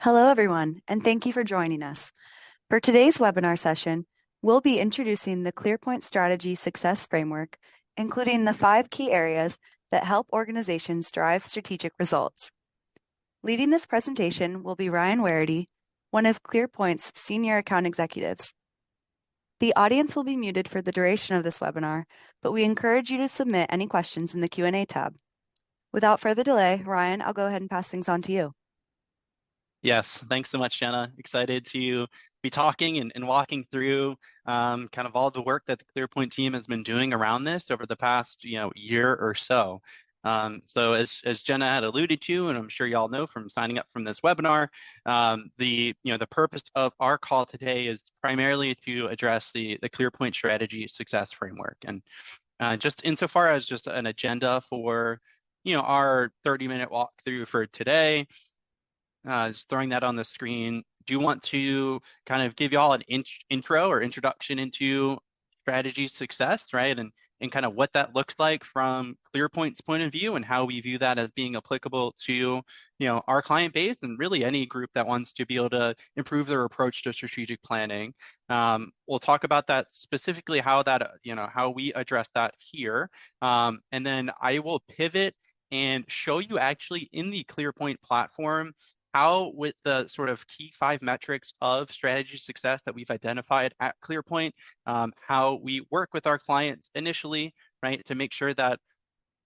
Hello, everyone, and thank you for joining us. For today's webinar session, we'll be introducing the ClearPoint Strategy Success Framework, including the 5 key areas that help organizations drive strategic results. Leading this presentation will be Ryan Warity, one of ClearPoint's senior account executives. The audience will be muted for the duration of this webinar, but we encourage you to submit any questions in the Q&A tab. Without further delay, Ryan, I'll go ahead and pass things on to you. Yes, thanks so much, Jenna. Excited to be talking and walking through kind of all the work that the ClearPoint team has been doing around this over the past year or so. So as Jenna had alluded to, and I'm sure you all know from signing up from this webinar, the purpose of our call today is primarily to address the ClearPoint Strategy Success Framework, and just insofar as just an agenda for our 30-minute walkthrough for today. Just throwing that on the screen. Do you want to kind of give you all an intro or introduction into strategy success, right? And kind of what that looks like from ClearPoint's point of view and how we view that as being applicable to our client base and really any group that wants to be able to improve their approach to strategic planning. We'll talk about that specifically, how that how we address that here, and then I will pivot and show you actually in the ClearPoint platform how, with the sort of key 5 metrics of strategy success that we've identified at ClearPoint, how we work with our clients initially, right, to make sure that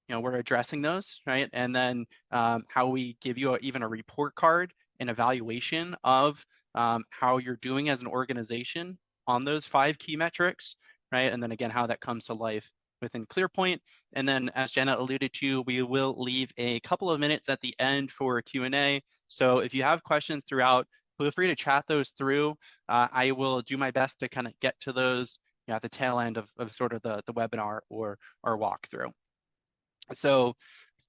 we're addressing those, right, and then how we give you even a report card and evaluation of how you're doing as an organization on those 5 key metrics, right, and then again how that comes to life within ClearPoint. And then, as Jenna alluded to, we will leave a couple of minutes at the end for Q&A. So if you have questions throughout, feel free to chat those through. I will do my best to kind of get to those at the tail end of sort of the webinar or walkthrough. So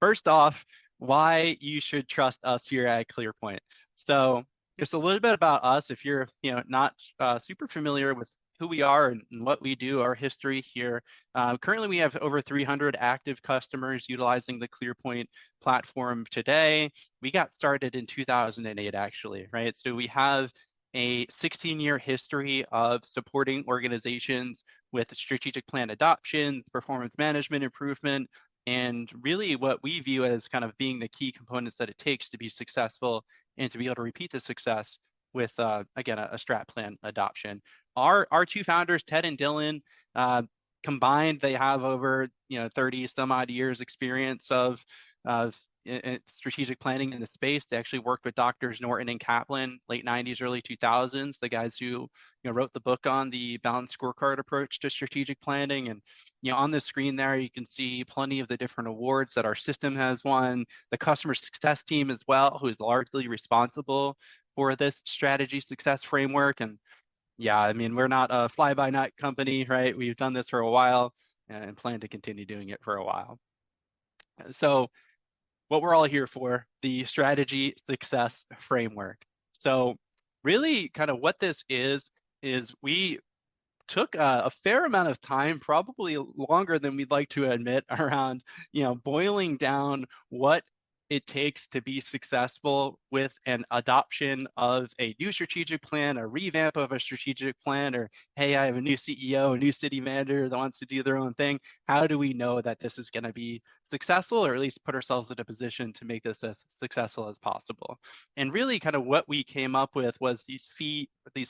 first off, why you should trust us here at ClearPoint. So just a little bit about us, if you're not super familiar with who we are and what we do, our history here. Currently, we have over 300 active customers utilizing the ClearPoint platform today. We got started in 2008, actually, right? So we have a 16-year history of supporting organizations with strategic plan adoption, performance management improvement, and really what we view as kind of being the key components that it takes to be successful and to be able to repeat the success with, again, a strat plan adoption. Our 2 founders, Ted and Dylan, combined, they have over 30 some odd years experience of strategic planning in the space. They actually worked with doctors Norton and Kaplan, late 90s, early 2000s, the guys who wrote the book on the balanced scorecard approach to strategic planning. And on the screen there, you can see plenty of the different awards that our system has won. The customer success team as well, who is largely responsible for this strategy success framework. And yeah, I mean, we're not a fly-by-night company, right? We've done this for a while and plan to continue doing it for a while. So what we're all here for, the strategy success framework. So really kind of what this is we took a fair amount of time, probably longer than we'd like to admit, around boiling down what it takes to be successful with an adoption of a new strategic plan, a revamp of a strategic plan, or hey, I have a new CEO, a new city manager that wants to do their own thing. How do we know that this is going to be successful, or at least put ourselves in a position to make this as successful as possible? And really kind of what we came up with was these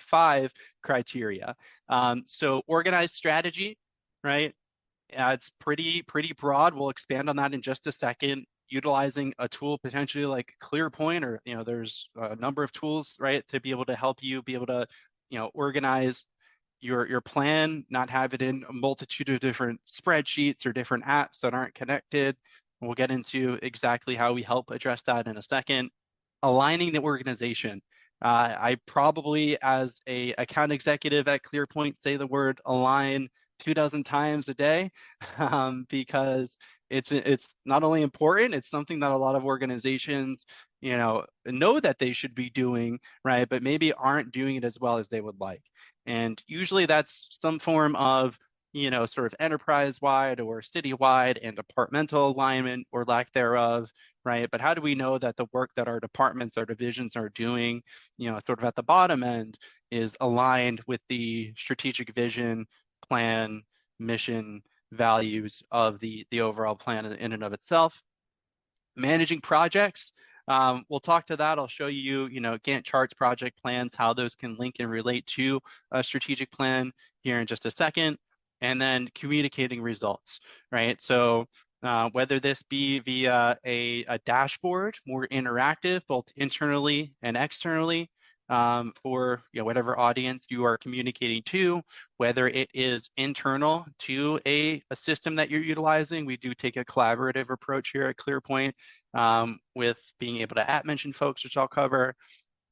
5 criteria. So organized strategy, right? It's pretty broad. We'll expand on that in just a second. Utilizing a tool potentially like ClearPoint, or there's a number of tools, right, to be able to help you be able to organize your plan, not have it in a multitude of different spreadsheets or different apps that aren't connected. We'll get into exactly how we help address that in a second. Aligning the organization. I probably, as a account executive at ClearPoint, say the word align 24 times a day because it's not only important, it's something that a lot of organizations know that they should be doing, right, but maybe aren't doing it as well as they would like. And usually that's some form of sort of enterprise-wide or city-wide and departmental alignment or lack thereof, right? But how do we know that the work that our departments, our divisions are doing, sort of at the bottom end is aligned with the strategic vision, plan, mission, values of the overall plan in and of itself? Managing projects. We'll talk to that. I'll show you, Gantt charts, project plans, how those can link and relate to a strategic plan here in just a second. And then communicating results, right? So whether this be via a dashboard, more interactive, both internally and externally, for whatever audience you are communicating to, whether it is internal to a system that you're utilizing. We do take a collaborative approach here at ClearPoint, with being able to @mention folks, which I'll cover.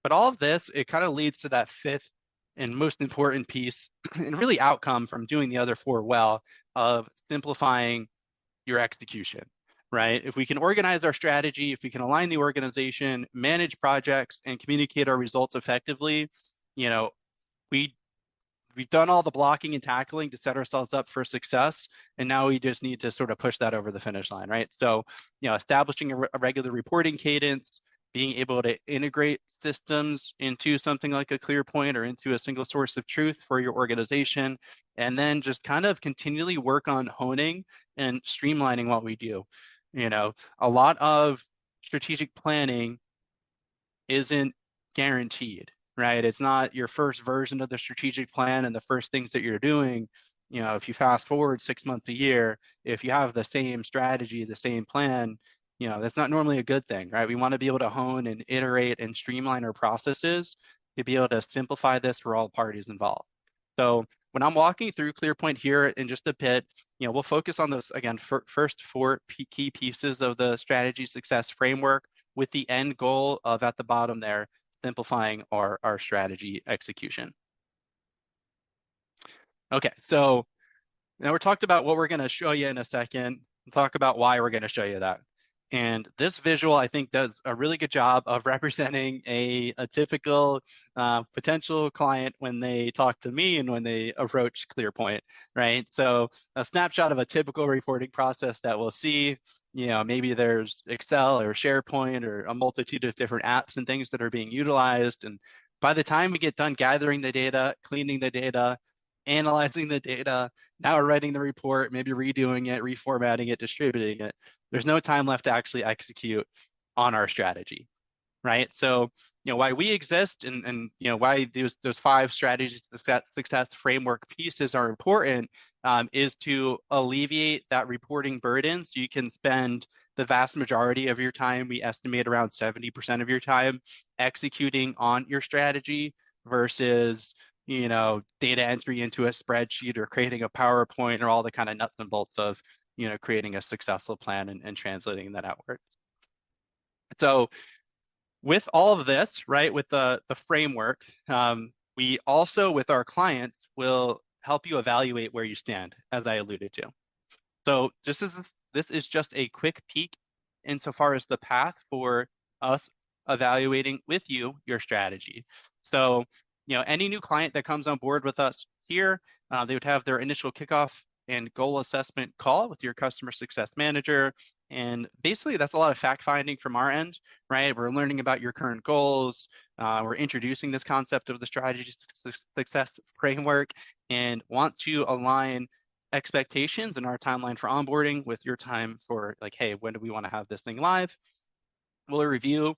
But all of this, it kind of leads to that fifth and most important piece and really outcome from doing the other four well, of simplifying your execution, right? If we can organize our strategy, if we can align the organization, manage projects, and communicate our results effectively, we we've done all the blocking and tackling to set ourselves up for success, and now we just need to sort of push that over the finish line, right? So, establishing a regular reporting cadence, being able to integrate systems into something like a ClearPoint or into a single source of truth for your organization, and then just kind of continually work on honing and streamlining what we do. A lot of strategic planning isn't guaranteed, right? It's not your first version of the strategic plan and the first things that you're doing. If you fast forward 6 months a year, if you have the same strategy, the same plan, that's not normally a good thing, right? We want to be able to hone and iterate and streamline our processes to be able to simplify this for all parties involved. So when I'm walking through ClearPoint here in just a bit, we'll focus on those, again, first four key pieces of the strategy success framework, with the end goal of, at the bottom there, simplifying our strategy execution. Okay, so now we're talked about what we're going to show you in a second. We'll talk about why we're going to show you that. And this visual, I think, does a really good job of representing a typical potential client when they talk to me and when they approach ClearPoint, right? So a snapshot of a typical reporting process that we'll see, maybe there's Excel or SharePoint or a multitude of different apps and things that are being utilized. And by the time we get done gathering the data, cleaning the data, analyzing the data, now we're writing the report, maybe redoing it, reformatting it, distributing it. There's no time left to actually execute on our strategy, right? So, why we exist and why those 5 strategies success framework pieces are important, is to alleviate that reporting burden, so you can spend the vast majority of your time, we estimate around 70% of your time, executing on your strategy versus data entry into a spreadsheet or creating a PowerPoint or all the kind of nuts and bolts of creating a successful plan and translating that outward. So with all of this, right, with the framework, we also, with our clients, will help you evaluate where you stand, as I alluded to. So this is just a quick peek insofar as the path for us evaluating with you your strategy. So, any new client that comes on board with us here, they would have their initial kickoff and goal assessment call with your customer success manager. And basically, that's a lot of fact finding from our end, right? We're learning about your current goals. We're introducing this concept of the strategy success framework, and want to align expectations and our timeline for onboarding with your time for, like, hey, when do we want to have this thing live? We'll review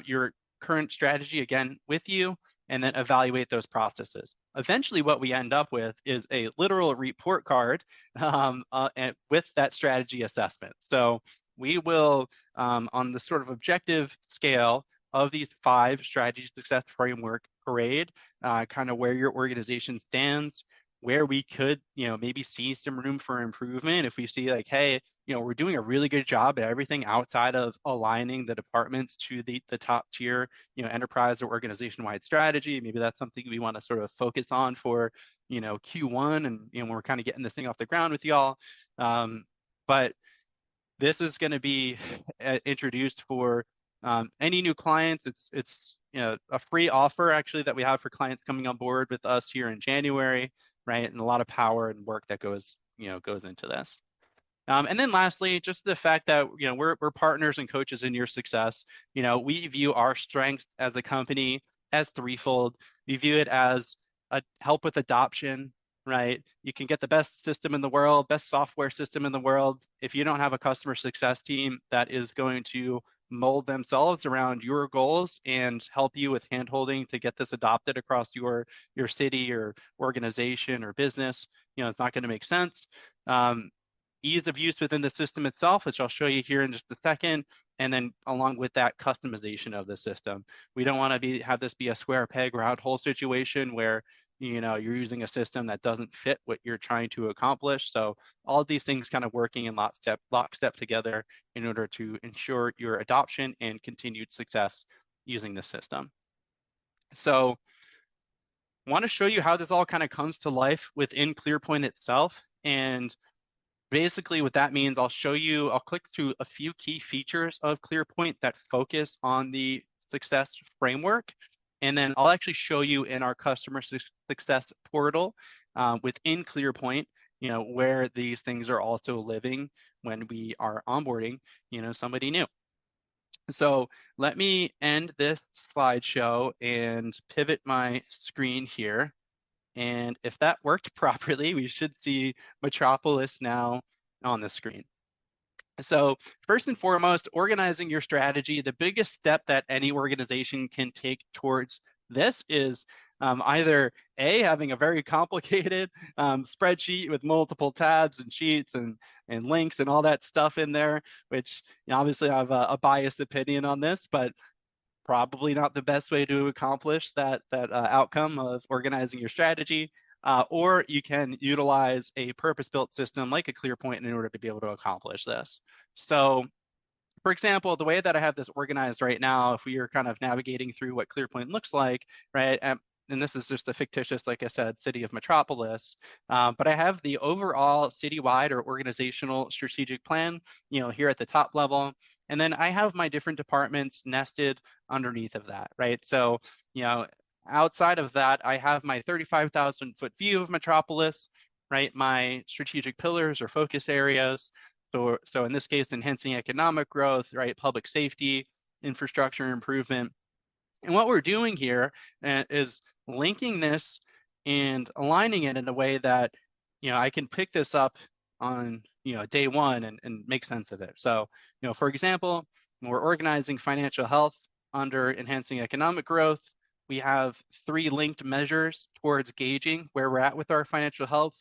your current strategy again with you, and then evaluate those processes. Eventually, what we end up with is a literal report card and with that strategy assessment. So we will, on the sort of objective scale of these 5 strategy success framework, grade kind of where your organization stands, where we could, maybe see some room for improvement. If we see, like, hey, we're doing a really good job at everything outside of aligning the departments to the top tier, enterprise or organization-wide strategy, maybe that's something we want to sort of focus on for, Q1, and when we're kind of getting this thing off the ground with y'all. But this is going to be introduced for any new clients. It's a free offer actually that we have for clients coming on board with us here in January, right? And a lot of power and work that goes into this. And then lastly, just the fact that we're partners and coaches in your success. We view our strengths as a company as threefold. We view it as a help with adoption, right? You can get the best system in the world, best software system in the world. If you don't have a customer success team that is going to mold themselves around your goals and help you with handholding to get this adopted across your city or organization or business, it's not going to make sense. Um, Ease of use within the system itself, which I'll show you here in just a second, and then along with that, customization of the system. We don't want to have this be a square peg round hole situation where you're using a system that doesn't fit what you're trying to accomplish. So all of these things kind of working in lockstep together in order to ensure your adoption and continued success using the system. So I want to show you how this all kind of comes to life within ClearPoint itself. And basically what that means, I'll click through a few key features of ClearPoint that focus on the success framework. And then I'll actually show you in our customer success portal within ClearPoint, where these things are also living when we are onboarding, somebody new. So let me end this slideshow and pivot my screen here. And if that worked properly, we should see Metropolis now on the screen. So first and foremost, organizing your strategy. The biggest step that any organization can take towards this is either A, having a very complicated spreadsheet with multiple tabs and sheets and links and all that stuff in there, which obviously I have a biased opinion on this, but probably not the best way to accomplish that outcome of organizing your strategy. Or you can utilize a purpose-built system like a ClearPoint in order to be able to accomplish this. So for example, the way that I have this organized right now, if we are kind of navigating through what ClearPoint looks like, right? And this is just a fictitious, like I said, city of Metropolis. But I have the overall citywide or organizational strategic plan, here at the top level. And then I have my different departments nested underneath of that, right? So, outside of that, I have my 35,000-foot view of Metropolis, right? My strategic pillars or focus areas. So in this case, enhancing economic growth, right? Public safety, infrastructure improvement. And what we're doing here is linking this and aligning it in a way that, I can pick this up on, day one and make sense of it. So, for example, when we're organizing financial health under enhancing economic growth, we have 3 linked measures towards gauging where we're at with our financial health.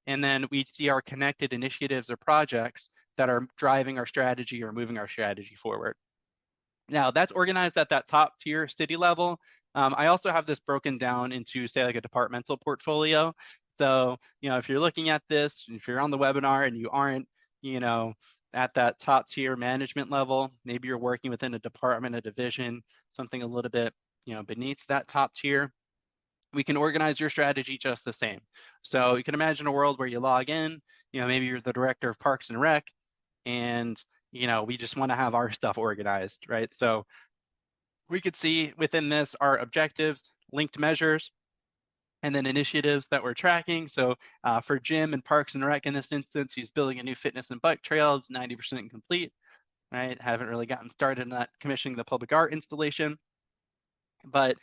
And then we see our connected initiatives or projects that are driving our strategy or moving our strategy forward. Now that's organized at that top tier city level. I also have this broken down into, say, like a departmental portfolio. So, if you're looking at this, if you're on the webinar and you aren't, at that top tier management level, maybe you're working within a department, a division, something a little bit, beneath that top tier, we can organize your strategy just the same. So you can imagine a world where you log in, maybe you're the director of Parks and Rec, and we just want to have our stuff organized, right? So we could see within this our objectives, linked measures, and then initiatives that we're tracking. So for Jim and Parks and Rec in this instance, he's building a new fitness and bike trail. It's 90% complete, right? Haven't really gotten started on that, commissioning the public art installation. But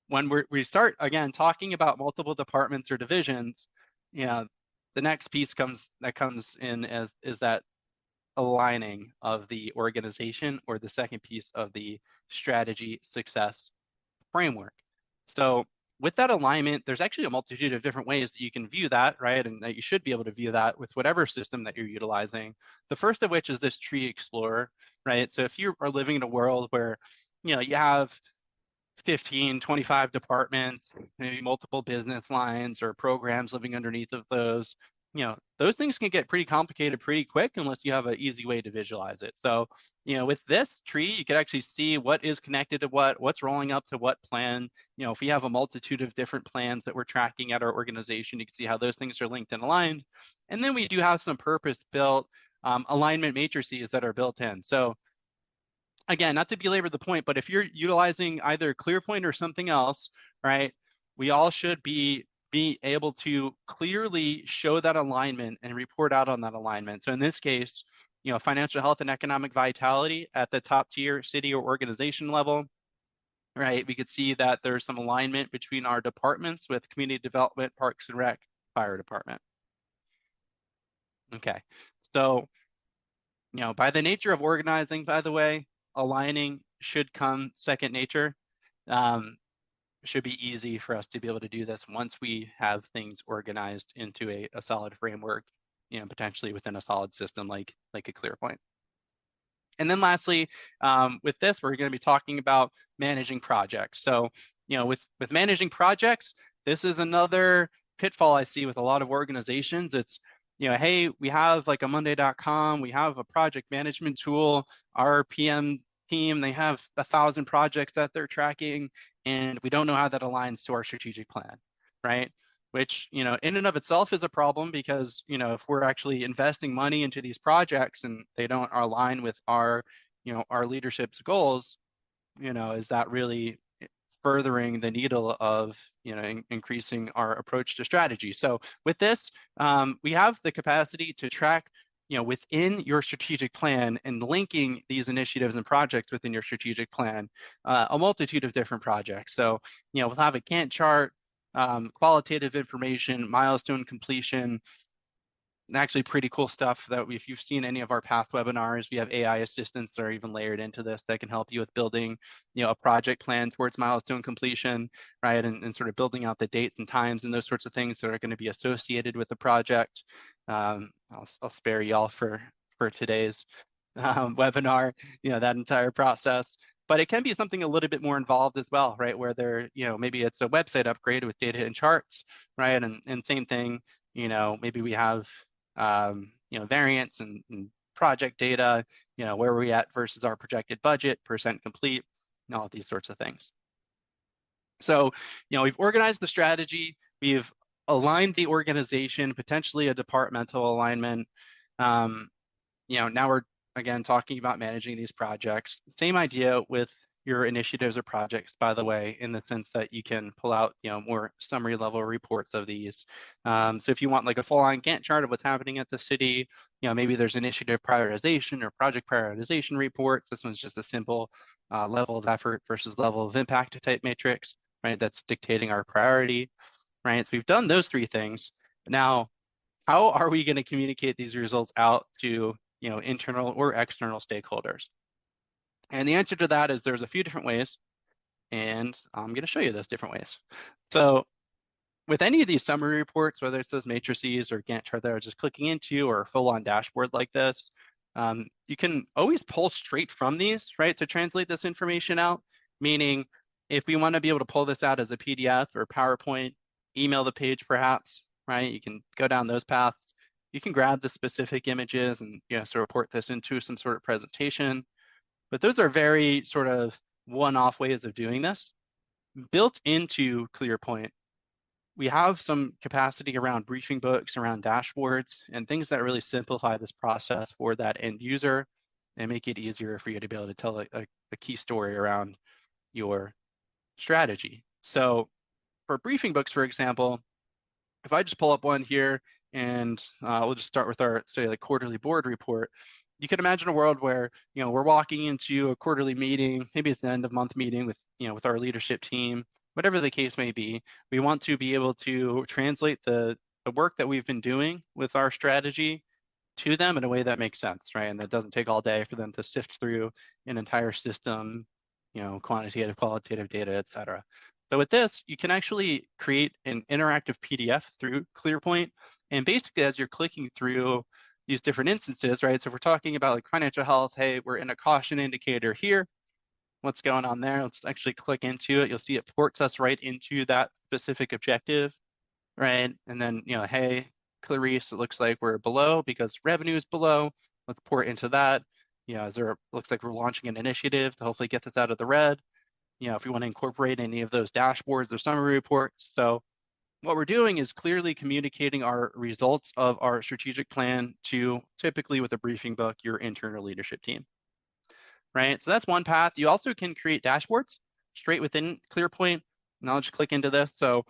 when we start, again, talking about multiple departments or divisions, the next piece comes in is that aligning of the organization, or the second piece of the strategy success framework. So with that alignment, there's actually a multitude of different ways that you can view that, right? And that you should be able to view that with whatever system that you're utilizing. The first of which is this tree explorer, right? So if you are living in a world where, you have 15, 25 departments, maybe multiple business lines or programs living underneath of those, those things can get pretty complicated pretty quick unless you have an easy way to visualize it. So, with this tree, you can actually see what is connected to what's rolling up to what plan. If we have a multitude of different plans that we're tracking at our organization, you can see how those things are linked and aligned. And then we do have some purpose-built alignment matrices that are built in. So again, not to belabor the point, but if you're utilizing either ClearPoint or something else, right, we all should be be able to clearly show that alignment and report out on that alignment. So in this case, financial health and economic vitality at the top tier city or organization level, right? We could see that there's some alignment between our departments with community development, parks and rec, fire department. Okay, so, by the nature of organizing, by the way, aligning should come second nature. Should be easy for us to be able to do this once we have things organized into a solid framework, potentially within a solid system like a ClearPoint. And then lastly, with this, we're going to be talking about managing projects. So, with managing projects, this is another pitfall I see with a lot of organizations. It's, hey, we have like a Monday.com, we have a project management tool, our PM team, they have 1,000 projects that they're tracking, and we don't know how that aligns to our strategic plan, right? Which, in and of itself is a problem because, if we're actually investing money into these projects and they don't align with our, our leadership's goals, is that really furthering the needle of, increasing our approach to strategy? So with this, we have the capacity to track, within your strategic plan and linking these initiatives and projects within your strategic plan, a multitude of different projects. So, we'll have a Gantt chart, qualitative information, milestone completion, actually pretty cool stuff that if you've seen any of our past webinars, we have AI assistants that are even layered into this that can help you with building, a project plan towards milestone completion, right? And sort of building out the dates and times and those sorts of things that are going to be associated with the project. I'll spare y'all for today's webinar, that entire process. But it can be something a little bit more involved as well, right? Where there, maybe it's a website upgrade with data and charts, right? And same thing, maybe we have, variance and project data, where are we at versus our projected budget, percent complete, and all of these sorts of things. So, we've organized the strategy, we've aligned the organization, potentially a departmental alignment. Now we're, again, talking about managing these projects. Same idea with your initiatives or projects, by the way, in the sense that you can pull out, more summary level reports of these. So if you want like a full-on Gantt chart of what's happening at the city, maybe there's initiative prioritization or project prioritization reports. This one's just a simple level of effort versus level of impact type matrix, right? That's dictating our priority, right? So we've done those three things. Now, how are we going to communicate these results out to, internal or external stakeholders? And the answer to that is there's a few different ways, and I'm going to show you those different ways. So with any of these summary reports, whether it's those matrices or Gantt chart that I was just clicking into or a full-on dashboard like this, you can always pull straight from these, right, to translate this information out, meaning if we want to be able to pull this out as a PDF or PowerPoint, email the page perhaps, right, you can go down those paths. You can grab the specific images and so report this into some sort of presentation. But those are very sort of one-off ways of doing this. Built into ClearPoint, we have some capacity around briefing books, around dashboards, and things that really simplify this process for that end user and make it easier for you to be able to tell a key story around your strategy. So for briefing books, for example, if I just pull up one here and we'll just start with our, say, like quarterly board report, you can imagine a world where, we're walking into a quarterly meeting, maybe it's the end of month meeting with, with our leadership team, whatever the case may be. We want to be able to translate the work that we've been doing with our strategy to them in a way that makes sense, right? And that doesn't take all day for them to sift through an entire system, quantitative, qualitative data, et cetera. So with this, you can actually create an interactive PDF through ClearPoint. And basically, as you're clicking through these different instances, right? So if we're talking about like financial health, hey, we're in a caution indicator here. What's going on there? Let's actually click into it. You'll see it ports us right into that specific objective, right? And then, hey, Clarice, it looks like we're below because revenue is below. Let's port into that. Looks like we're launching an initiative to hopefully get this out of the red. If we want to incorporate any of those dashboards or summary reports. So what we're doing is clearly communicating our results of our strategic plan to, typically with a briefing book, your internal leadership team, right? So that's one path. You also can create dashboards straight within ClearPoint, and I'll just click into this. So,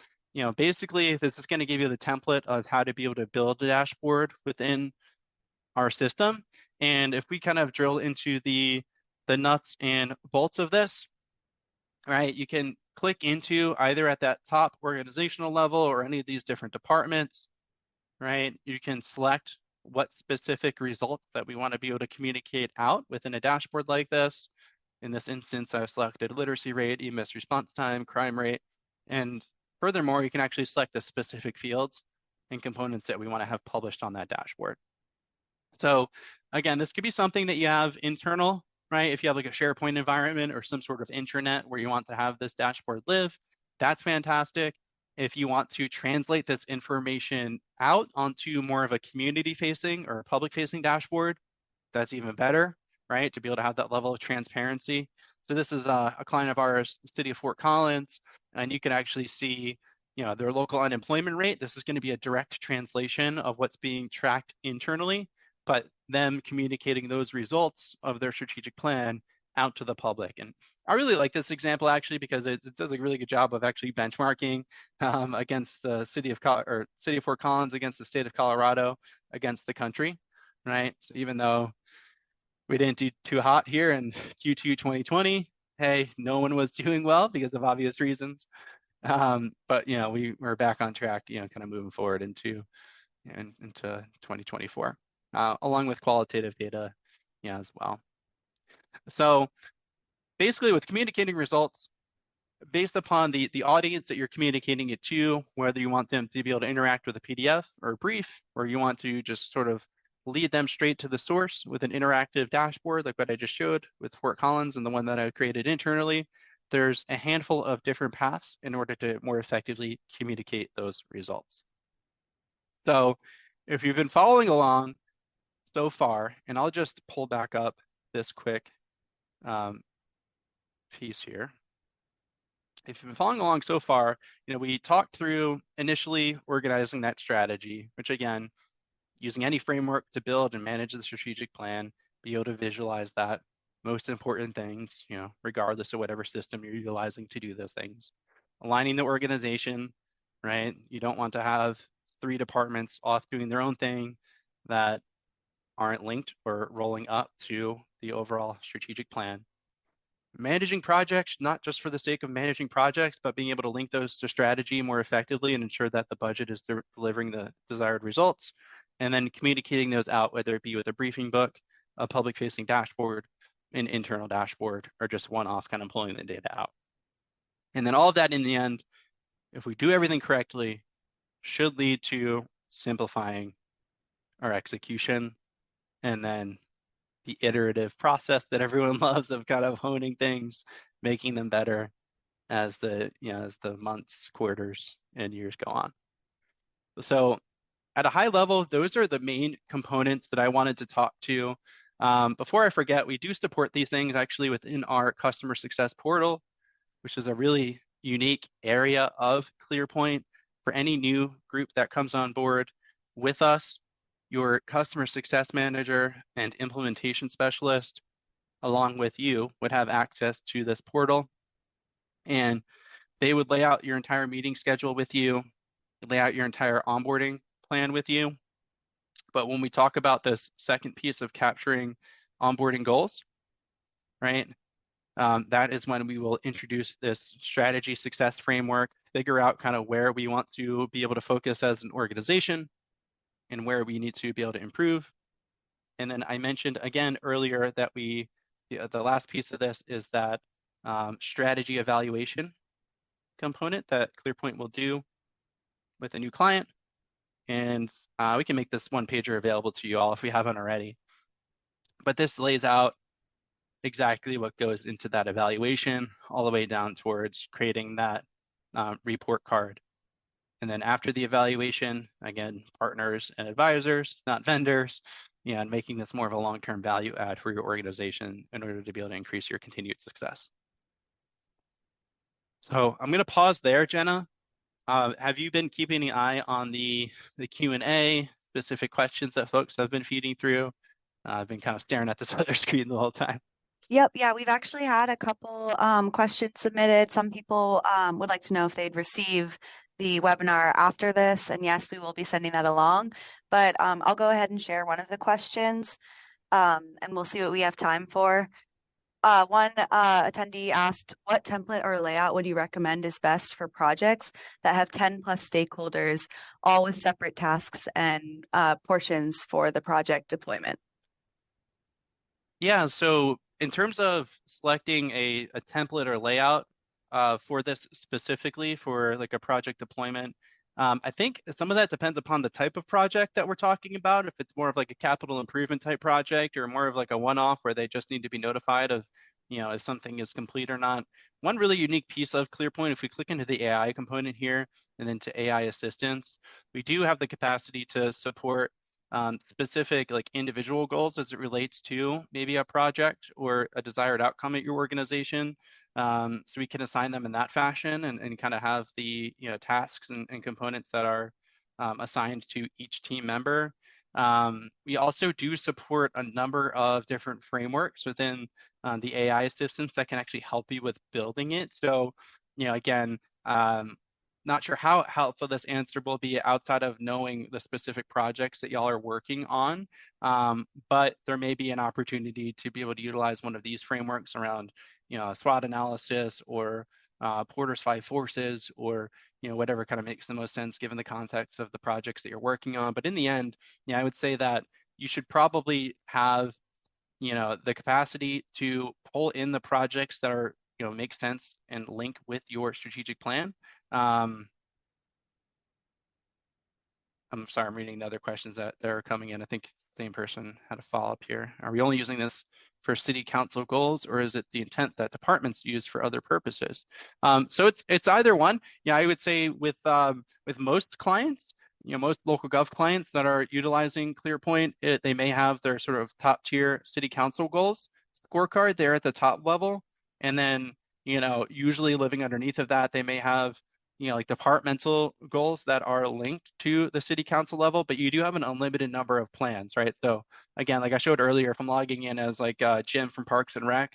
basically this is going to give you the template of how to be able to build a dashboard within our system. And if we kind of drill into the nuts and bolts of this, right, you can click into either at that top organizational level or any of these different departments, right? You can select what specific results that we want to be able to communicate out within a dashboard like this. In this instance, I've selected literacy rate, EMS response time, crime rate, and furthermore, you can actually select the specific fields and components that we want to have published on that dashboard. So again, this could be something that you have internal, right? If you have like a SharePoint environment or some sort of intranet where you want to have this dashboard live, that's fantastic. If you want to translate this information out onto more of a community facing or public facing dashboard, that's even better, right? To be able to have that level of transparency. So this is a client of ours, the city of Fort Collins, and you can actually see, their local unemployment rate. This is going to be a direct translation of what's being tracked internally, but them communicating those results of their strategic plan out to the public. And I really like this example actually because it does a really good job of actually benchmarking against the city of Fort Collins, against the state of Colorado, against the country, right? So even though we didn't do too hot here in Q2 2020, hey, no one was doing well because of obvious reasons. But we're back on track, kind of moving forward into 2024, along with qualitative data, as well. So basically with communicating results, based upon the audience that you're communicating it to, whether you want them to be able to interact with a PDF or a brief, or you want to just sort of lead them straight to the source with an interactive dashboard like what I just showed with Fort Collins and the one that I created internally, there's a handful of different paths in order to more effectively communicate those results. So if you've been following along so far, and I'll just pull back up this quick piece here. If you've been following along so far, we talked through initially organizing that strategy, which again, using any framework to build and manage the strategic plan, be able to visualize that most important things, regardless of whatever system you're utilizing to do those things. Aligning the organization, right? You don't want to have 3 departments off doing their own thing that aren't linked or rolling up to the overall strategic plan. Managing projects, not just for the sake of managing projects, but being able to link those to strategy more effectively and ensure that the budget is delivering the desired results. And then communicating those out, whether it be with a briefing book, a public facing dashboard, an internal dashboard, or just one-off kind of pulling the data out. And then all of that in the end, if we do everything correctly, should lead to simplifying our execution and then the iterative process that everyone loves of kind of honing things, making them better as the months, quarters, and years go on. So at a high level, those are the main components that I wanted to talk to. Before I forget, we do support these things actually within our customer success portal, which is a really unique area of ClearPoint for any new group that comes on board with us. Your customer success manager and implementation specialist, along with you, would have access to this portal. And they would lay out your entire meeting schedule with you, lay out your entire onboarding plan with you. But when we talk about this second piece of capturing onboarding goals, right, that is when we will introduce this strategy success framework, figure out kind of where we want to be able to focus as an organization, and where we need to be able to improve. And then I mentioned again earlier that the last piece of this is that strategy evaluation component that ClearPoint will do with a new client. And we can make this one pager available to you all if we haven't already. But this lays out exactly what goes into that evaluation all the way down towards creating that report card. And then after the evaluation, again, partners and advisors, not vendors, and making this more of a long-term value add for your organization in order to be able to increase your continued success. So I'm going to pause there, Jenna. Have you been keeping an eye on the Q&A, specific questions that folks have been feeding through? I've been kind of staring at this other screen the whole time. Yep, yeah, we've actually had a couple questions submitted. Some people would like to know if they'd receive the webinar after this. And yes, we will be sending that along, but I'll go ahead and share one of the questions and we'll see what we have time for. One attendee asked, what template or layout would you recommend is best for projects that have 10 plus stakeholders, all with separate tasks and portions for the project deployment? Yeah, so in terms of selecting a template or layout for this specifically for like a project deployment, I think some of that depends upon the type of project that we're talking about. If it's more of like a capital improvement type project or more of like a one-off where they just need to be notified of, if something is complete or not. One really unique piece of ClearPoint, if we click into the AI component here and then to AI assistance, we do have the capacity to support specific like individual goals as it relates to maybe a project or a desired outcome at your organization. So we can assign them in that fashion and kind of have the tasks and components that are assigned to each team member. We also do support a number of different frameworks within the AI assistance that can actually help you with building it. So, again, not sure how helpful this answer will be outside of knowing the specific projects that y'all are working on, but there may be an opportunity to be able to utilize one of these frameworks around, SWOT analysis or Porter's 5 forces or whatever kind of makes the most sense given the context of the projects that you're working on. But in the end, I would say that you should probably have the capacity to pull in the projects that are make sense and link with your strategic plan. I'm sorry, I'm reading the other questions that are coming in. I think the same person had a follow-up here. Are we only using this for city council goals, or is it the intent that departments use for other purposes? So it's either one. Yeah, I would say with most clients, most local gov clients that are utilizing ClearPoint, they may have their sort of top tier city council goals scorecard there at the top level, and then usually living underneath of that, they may have like departmental goals that are linked to the city council level, but you do have an unlimited number of plans, right? So again, like I showed earlier, if I'm logging in as like Jim from Parks and Rec,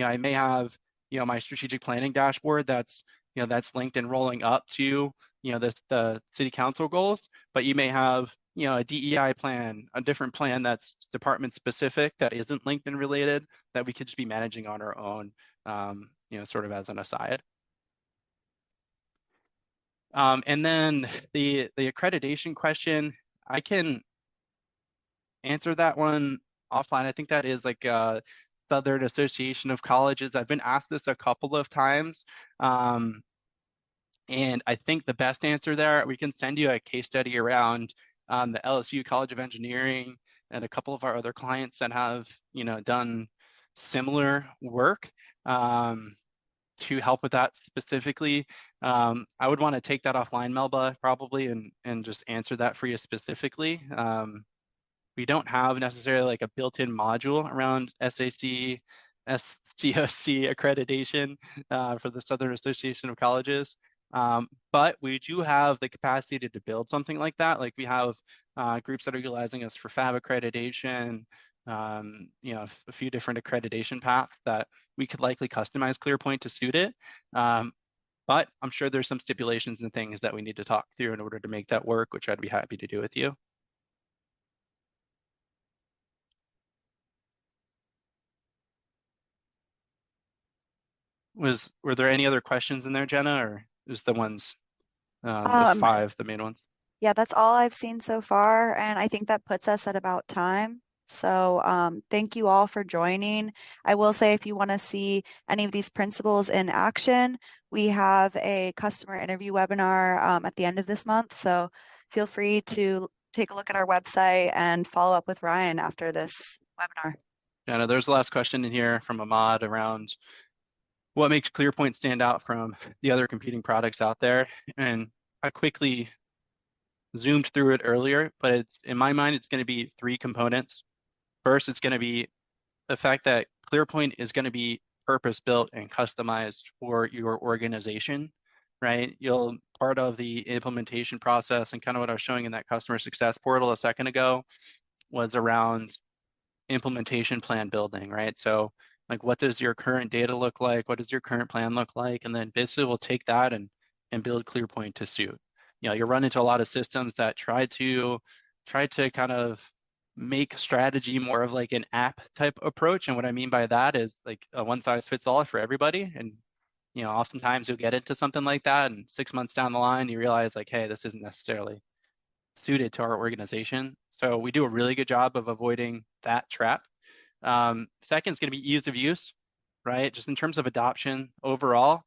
I may have, my strategic planning dashboard that's, that's linked and rolling up to, the city council goals, but you may have, a DEI plan, a different plan that's department specific that isn't linked and related that we could just be managing on our own, sort of as an aside. And then the accreditation question, I can answer that one offline. I think that is like a Southern Association of Colleges. I've been asked this a couple of times. And I think the best answer there, we can send you a case study around the LSU College of Engineering and a couple of our other clients that have, done similar work. To help with that specifically. I would want to take that offline, Melba, probably, and just answer that for you specifically. We don't have necessarily like a built-in module around SAC, SCOC accreditation for the Southern Association of Colleges. But we do have the capacity to build something like that. Like we have groups that are utilizing us for FAB accreditation, a few different accreditation paths that we could likely customize ClearPoint to suit it. But I'm sure there's some stipulations and things that we need to talk through in order to make that work, which I'd be happy to do with you. Were there any other questions in there, Jenna, or is the ones, those 5 the main ones? Yeah, that's all I've seen so far, and I think that puts us at about time. So thank you all for joining. I will say if you want to see any of these principles in action, we have a customer interview webinar at the end of this month. So feel free to take a look at our website and follow up with Ryan after this webinar. Jenna, there's the last question in here from Ahmad around what makes ClearPoint stand out from the other competing products out there. And I quickly zoomed through it earlier, but it's in my mind, it's going to be 3 components. First, it's going to be the fact that ClearPoint is going to be purpose-built and customized for your organization, right? Part of the implementation process and kind of what I was showing in that customer success portal a second ago was around implementation plan building, right? So like, what does your current data look like? What does your current plan look like? And then basically we'll take that and build ClearPoint to suit, you run into a lot of systems that try to kind of make strategy more of like an app type approach. And what I mean by that is like a one size fits all for everybody. And oftentimes you'll get into something like that, and 6 months down the line, you realize like, hey, this isn't necessarily suited to our organization. So we do a really good job of avoiding that trap. Second is going to be ease of use, right? Just in terms of adoption overall,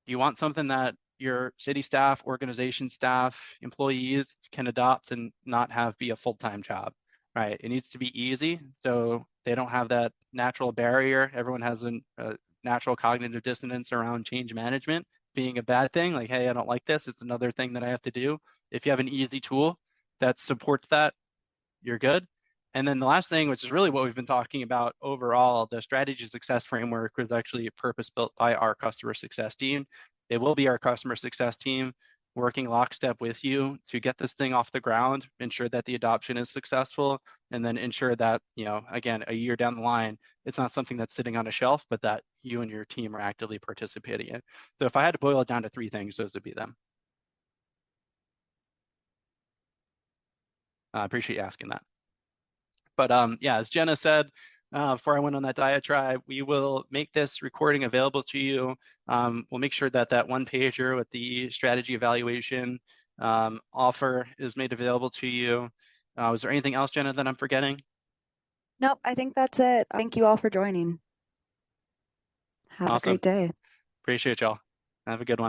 you want something that your city staff, organization staff, employees can adopt and not have be a full-time job, right? It needs to be easy so they don't have that natural barrier. Everyone has a natural cognitive dissonance around change management being a bad thing. Like, hey, I don't like this. It's another thing that I have to do. If you have an easy tool that supports that, you're good. And then the last thing, which is really what we've been talking about overall, the strategy success framework was actually purpose-built by our customer success team. They will be our customer success team working lockstep with you to get this thing off the ground, ensure that the adoption is successful, and then ensure that, again, a year down the line, it's not something that's sitting on a shelf, but that you and your team are actively participating in. So if I had to boil it down to 3 things, those would be them. I appreciate you asking that. But yeah, as Jenna said, before I went on that diatribe, we will make this recording available to you. We'll make sure that that one pager with the strategy evaluation offer is made available to you. Was there anything else, Jenna, that I'm forgetting? Nope, I think that's it. Thank you all for joining. Have a Awesome. great day. Appreciate y'all. Have a good one.